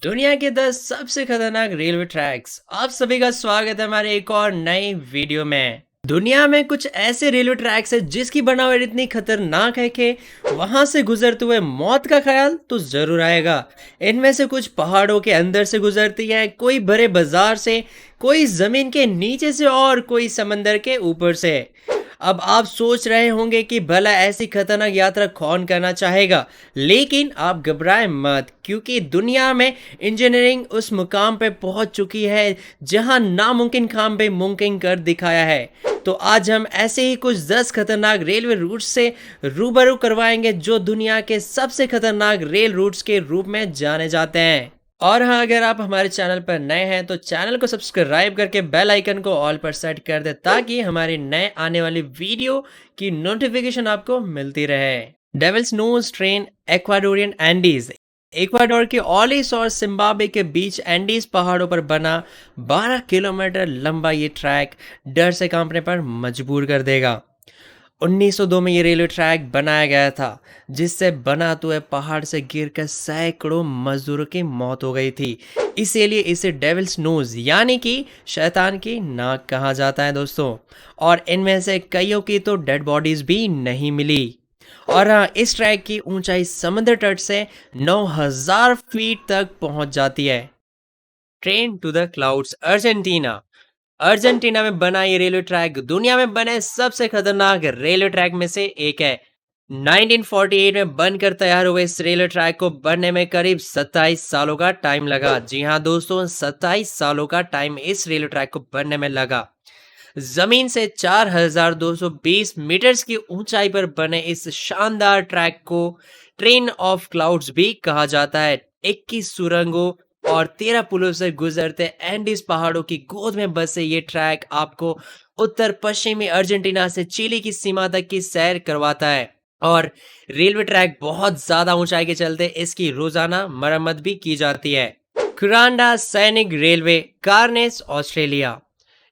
दुनिया के 10 सबसे खतरनाक रेलवे ट्रैक्स। आप सभी का स्वागत है हमारे एक और नई वीडियो में। दुनिया में कुछ ऐसे रेलवे ट्रैक्स हैं जिसकी बनावट इतनी खतरनाक है कि वहां से गुजरते हुए मौत का ख्याल तो जरूर आएगा। इनमें से कुछ पहाड़ों के अंदर से गुजरती है, कोई बड़े बाजार से, कोई जमीन के नीचे से और कोई समंदर के ऊपर से। अब आप सोच रहे होंगे कि भला ऐसी खतरनाक यात्रा कौन करना चाहेगा, लेकिन आप घबराएं मत, क्योंकि दुनिया में इंजीनियरिंग उस मुकाम पे पहुंच चुकी है जहां नामुमकिन काम पे मुमकिन कर दिखाया है। तो आज हम ऐसे ही कुछ 10 खतरनाक रेलवे रूट से रूबरू करवाएंगे जो दुनिया के सबसे खतरनाक रेल रूट्स के रूप में जाने जाते हैं। और हाँ, अगर आप हमारे चैनल पर नए हैं तो चैनल को सब्सक्राइब करके बेल आइकन को ऑल पर सेट कर दे ताकि हमारी नए आने वाली वीडियो की नोटिफिकेशन आपको मिलती रहे। Devil's nose train Ecuadorian Andes. Ecuador के ओलिस और जिम्बाब्वे के बीच एंडीज पहाड़ों पर बना 12 किलोमीटर लंबा ये ट्रैक डर से कांपने पर मजबूर कर देगा। 1902 में ये रेलवे ट्रैक बनाया गया था, जिससे बनाते हुए पहाड़ से गिरकर सैकड़ों मजदूरों की मौत हो गई थी। इसीलिए इसे डेविल्स नोज यानी कि शैतान की नाक कहा जाता है दोस्तों। और इनमें से कईयों की तो डेड बॉडीज भी नहीं मिली। और हाँ, इस ट्रैक की ऊंचाई समुद्र तट से 9000 फीट तक पहुंच जाती है। Train to the clouds Argentina. Argentina में बना ये रेलवे ट्रैक दुनिया में बने सबसे खतरनाक रेलवे ट्रैक में से एक है। 1948 में बनकर तैयार हुए इस रेलवे ट्रैक को बनने में करीब 27 सालों का टाइम लगा। जी हाँ दोस्तों, 27 सालों का टाइम इस रेलवे ट्रैक को बनने में लगा। जमीन से 4220 मीटर्स की ऊंचाई पर बने इस शानदार ट्रैक को ट्रेन ऑफ क्लाउड्स भी कहा जाता है। 21 सुरंगों और 13 पुलों से गुजरते एंडीज पहाड़ों की गोद में बसे ये ट्रैक आपको उत्तर पश्चिमी अर्जेंटीना से चिली की सीमा तक की सैर करवाता है। और रेलवे ट्रैक बहुत ज्यादा ऊंचाई के चलते इसकी रोजाना मरम्मत भी की जाती है। कुरांडा सैनिक रेलवे, कार्नेस, ऑस्ट्रेलिया।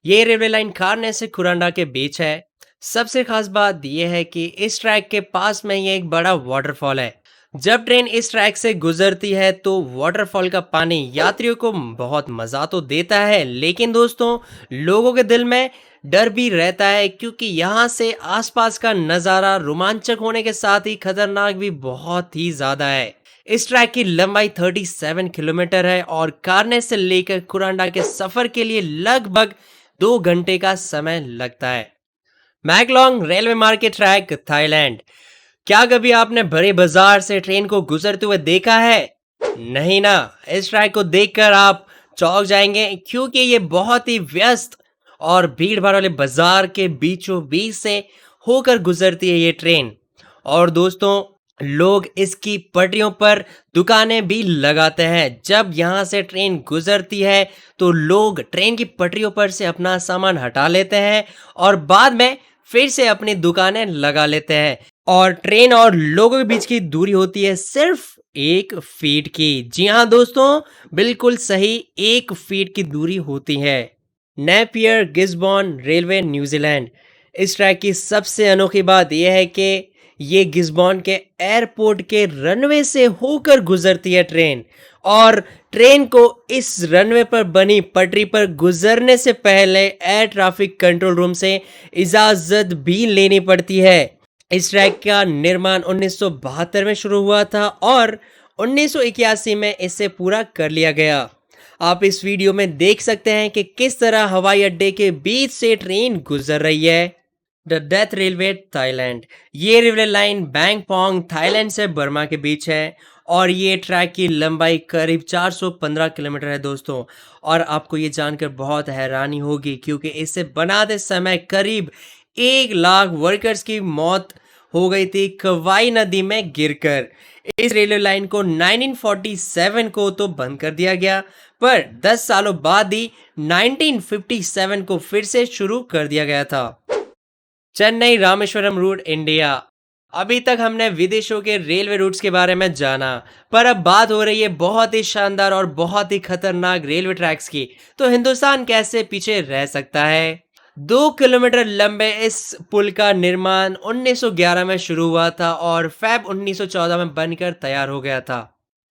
ये रेलवे लाइन खारने से खुरांडा के बीच है। सबसे खास बात यह है कि इस ट्रैक के पास में ये एक बड़ा वाटरफॉल है। जब ट्रेन इस ट्रैक से गुजरती है तो वाटरफॉल का पानी यात्रियों को बहुत मजा तो देता है, लेकिन दोस्तों लोगों के दिल में डर भी रहता है, क्योंकि यहाँ से आसपास का नज़ारा रोमांचक होने के साथ ही खतरनाक भी बहुत ही ज्यादा है। इस ट्रैक की लंबाई 37 किलोमीटर है और कारने से लेकर कुरांडा के सफर के लिए लगभग 2 घंटे का समय लगता है। मैकलोंग रेलवे मार्ग के ट्रैक, थाईलैंड। क्या कभी आपने बड़े बाजार से ट्रेन को गुजरते हुए देखा है? नहीं ना। इस ट्रैक को देखकर आप चौंक जाएंगे, क्योंकि ये बहुत ही व्यस्त और भीड़ भाड़ वाले बाजार के बीचों बीच से होकर गुजरती है ये ट्रेन। और दोस्तों, लोग इसकी पटरियों पर दुकानें भी लगाते हैं। जब यहाँ से ट्रेन गुजरती है तो लोग ट्रेन की पटरियों पर से अपना सामान हटा लेते हैं और बाद में फिर से अपनी दुकानें लगा लेते हैं। और ट्रेन और लोगों के बीच की दूरी होती है सिर्फ 1 फीट की। जी हाँ दोस्तों, बिल्कुल सही, 1 फीट की दूरी होती है। Napier Gisborne railway, New Zealand. इस ट्रैक की सबसे अनोखी बात यह है कि ये गिस्बॉन के एयरपोर्ट के रनवे से होकर गुजरती है ट्रेन। और ट्रेन को इस रनवे पर बनी पटरी पर गुजरने से पहले एयर ट्रैफिक कंट्रोल रूम से इजाजत भी लेनी पड़ती है। इस ट्रैक का निर्माण 1972 में शुरू हुआ था और 1981 में इसे पूरा कर लिया गया। आप इस वीडियो में देख सकते हैं कि किस तरह हवाई अड्डे के बीच से ट्रेन गुजर रही है। The death railway, Thailand. ये रेलवे लाइन बैंगपोंग, थाईलैंड से बर्मा के बीच है और ये ट्रैक की लंबाई करीब 415 किलोमीटर है दोस्तों। और आपको ये जानकर बहुत हैरानी होगी, क्योंकि इसे बनाते समय करीब 1 लाख वर्कर्स की मौत हो गई थी कवाई नदी में गिरकर। इस रेलवे लाइन को 1947 को तो बंद कर दिया गया, पर 10 सालों बाद ही 1957 को फिर से शुरू कर दिया गया था। Chennai Rameswaram route, India. अभी तक हमने विदेशों के रेलवे रूट्स के बारे में जाना, पर अब बात हो रही है बहुत ही शानदार और बहुत ही खतरनाक रेलवे ट्रैक्स की। तो हिंदुस्तान कैसे पीछे रह सकता है? 2 किलोमीटर लंबे इस पुल का निर्माण 1911 में शुरू हुआ था और फेब 1914 में बनकर तैयार हो गया था।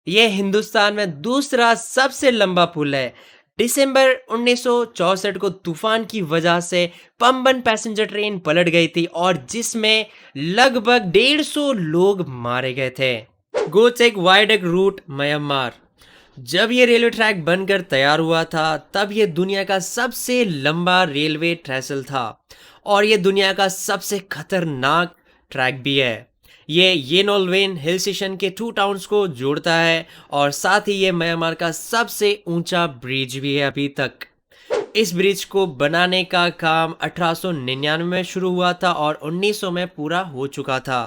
ये हिंदुस्तान में दूसरा सबसे लंबा पुल है। दिसंबर 1964 को तूफान की वजह से पंबन पैसेंजर ट्रेन पलट गई थी और जिसमें लगभग 150 लोग मारे गए थे। गोचेक वायडक्ट रूट म्यांमार। जब ये रेलवे ट्रैक बनकर तैयार हुआ था तब ये दुनिया का सबसे लंबा रेलवे ट्रेसल था और ये दुनिया का सबसे खतरनाक ट्रैक भी है। ये येनोल्वेन हिल स्टेशन के 2 टाउन्स को जोड़ता है और साथ ही ये म्यांमार का सबसे ऊंचा ब्रिज भी है अभी तक। इस ब्रिज को बनाने का काम 1899 में शुरू हुआ था और 1900 में पूरा हो चुका था।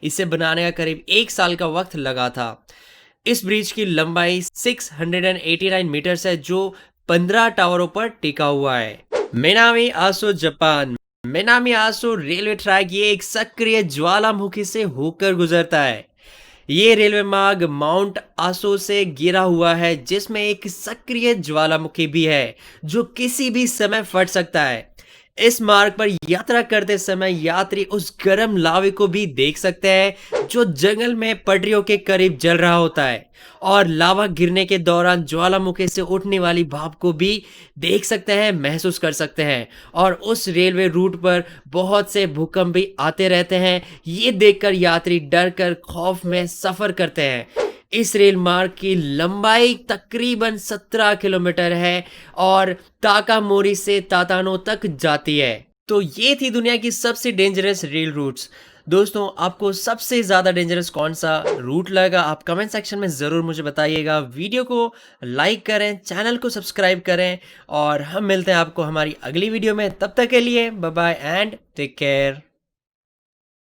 इसे बनाने का करीब 1 साल का वक्त लगा था। इस ब्रिज की लंबाई 689 मीटर है जो 15 टावरों पर टिका हुआ है। मिनामी आसो जापान। मिनामी आसो रेलवे ट्रैक ये एक सक्रिय ज्वालामुखी से होकर गुजरता है। ये रेलवे मार्ग माउंट आसो से घिरा हुआ है जिसमें एक सक्रिय ज्वालामुखी भी है जो किसी भी समय फट सकता है। इस मार्ग पर यात्रा करते समय यात्री उस गर्म लावे को भी देख सकते हैं जो जंगल में पटरियों के करीब जल रहा होता है और लावा गिरने के दौरान ज्वालामुखी से उठने वाली भाप को भी देख सकते हैं, महसूस कर सकते हैं। और उस रेलवे रूट पर बहुत से भूकंप भी आते रहते हैं। ये देखकर यात्री डर कर खौफ में सफर करते हैं। इस रेल मार्ग की लंबाई तकरीबन 17 किलोमीटर है और ताकामोरी से तातानो तक जाती है। तो ये थी दुनिया की सबसे डेंजरस रेल रूट्स। दोस्तों, आपको सबसे ज़्यादा डेंजरस कौन सा रूट लगा आप कमेंट सेक्शन में ज़रूर मुझे बताइएगा। वीडियो को लाइक करें, चैनल को सब्सक्राइब करें और हम मिलते हैं आपको हमारी अगली वीडियो में। तब तक के लिए bye bye and take care.